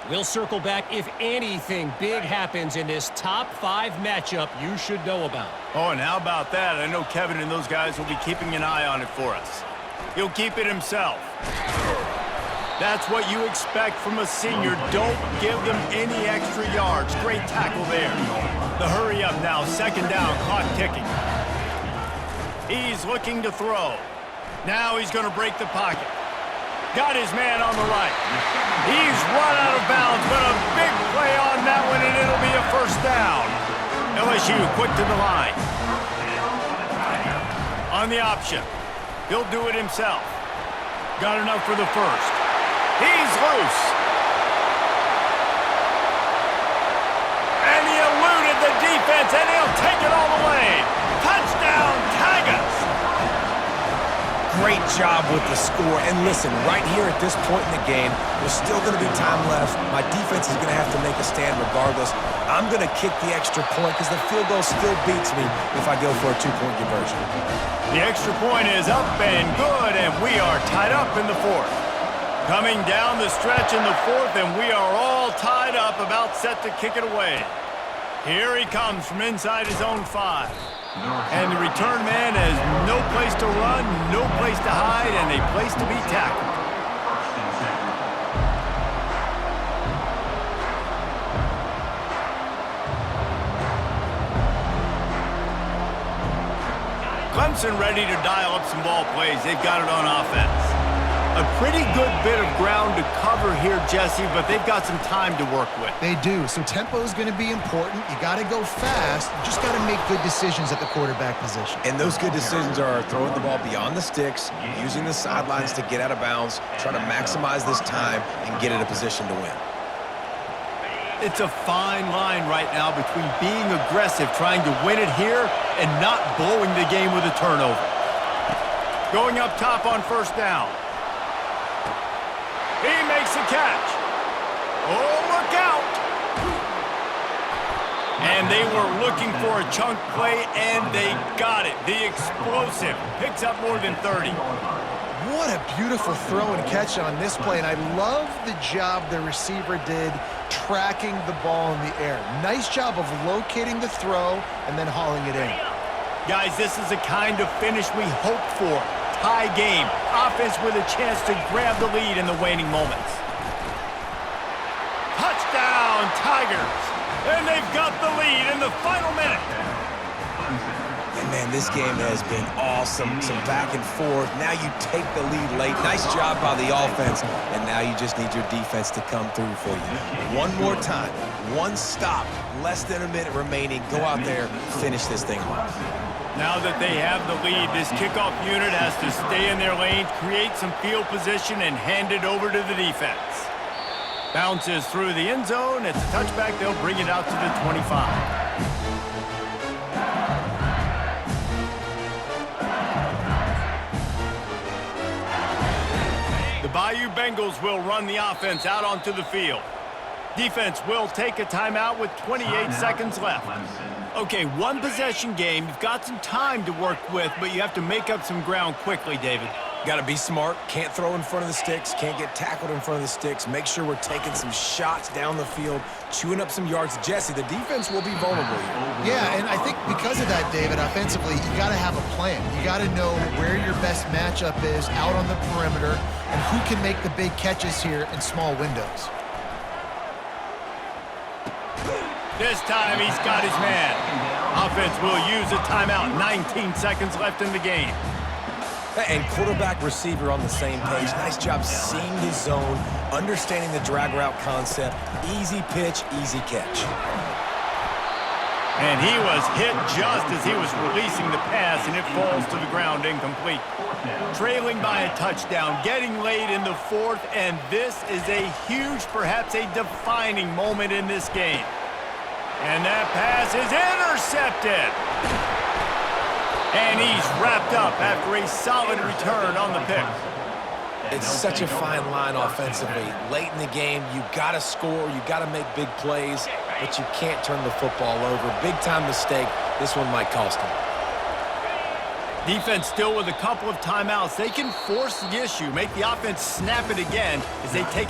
We'll circle back if anything big happens in this top 5 matchup you should know about. Oh, and how about that? I know Kevin and those guys will be keeping an eye on it for us. He'll keep it himself. That's what you expect from a senior. Don't give them any extra yards. Great tackle there. The hurry up now, second down, clock ticking. He's looking to throw. Now he's going to break the pocket. Got his man on the right. He's run out of bounds, but a big play on that one, and it'll be a first down. LSU quick to the line. On the option. He'll do it himself. Got enough for the first. He's loose. And he eluded the defense, and he'll take it all the way. Touchdown, Tigers! Great job with the score. And listen, right here at this point in the game, there's still going to be time left. My defense is going to have to make a stand regardless. I'm going to kick the extra point because the field goal still beats me if I go for a 2-point conversion. The extra point is up and good, and we are tied up in the fourth. Coming down the stretch in the fourth, and we are all tied up, about set to kick it away. Here he comes from inside his own 5. And the return man has no place to run, no place to hide, and a place to be tackled. Clemson ready to dial up some ball plays. They've got it on offense. A pretty good bit of ground to cover here, Jesse, but they've got some time to work with. They do. So tempo is going to be important. You got to go fast. You just got to make good decisions at the quarterback position. And those good decisions are throwing the ball beyond the sticks, using the sidelines to get out of bounds, trying to maximize this time and get in a position to win. It's a fine line right now between being aggressive, trying to win it here, and not blowing the game with a turnover. Going up top on first down. He makes a catch. Oh, look out. And they were looking for a chunk play, and they got it. The explosive picks up more than 30. What a beautiful throw and catch on this play, and I love the job the receiver did tracking the ball in the air. Nice job of locating the throw and then hauling it in. Guys, this is the kind of finish we hoped for. Tie game. Offense with a chance to grab the lead in the waning moments. Touchdown, Tigers! And they've got the lead in the final minute. And man, this game has been awesome. Some back and forth. Now you take the lead late. Nice job by the offense. And now you just need your defense to come through for you. One more time. One stop. Less than a minute remaining. Go out there, finish this thing off. Now that they have the lead, this kickoff unit has to stay in their lane, create some field position, and hand it over to the defense. Bounces through the end zone. It's a touchback. They'll bring it out to the 25. The Bayou Bengals will run the offense out onto the field. Defense will take a timeout with 28 seconds left. Okay, one possession game. You've got some time to work with, but you have to make up some ground quickly, David. Got to be smart. Can't throw in front of the sticks. Can't get tackled in front of the sticks. Make sure we're taking some shots down the field, chewing up some yards. Jesse, the defense will be vulnerable here. Yeah, and I think because of that, David, offensively, you got to have a plan. You got to know where your best matchup is out on the perimeter and who can make the big catches here in small windows. This time he's got his man. Offense will use a timeout. 19 seconds left in the game. And quarterback receiver on the same page. Nice job seeing the zone, understanding the drag route concept. Easy pitch, easy catch. And he was hit just as he was releasing the pass, and it falls to the ground incomplete. Trailing by a touchdown, getting late in the fourth, and this is a huge, perhaps a defining moment in this game. And that pass is intercepted. And he's wrapped up after a solid return on the pick. It's such a fine line offensively. Late in the game, you got to score, you got to make big plays, but you can't turn the football over. Big time mistake. This one might cost him. Defense still with a couple of timeouts. They can force the issue, make the offense snap it again as they take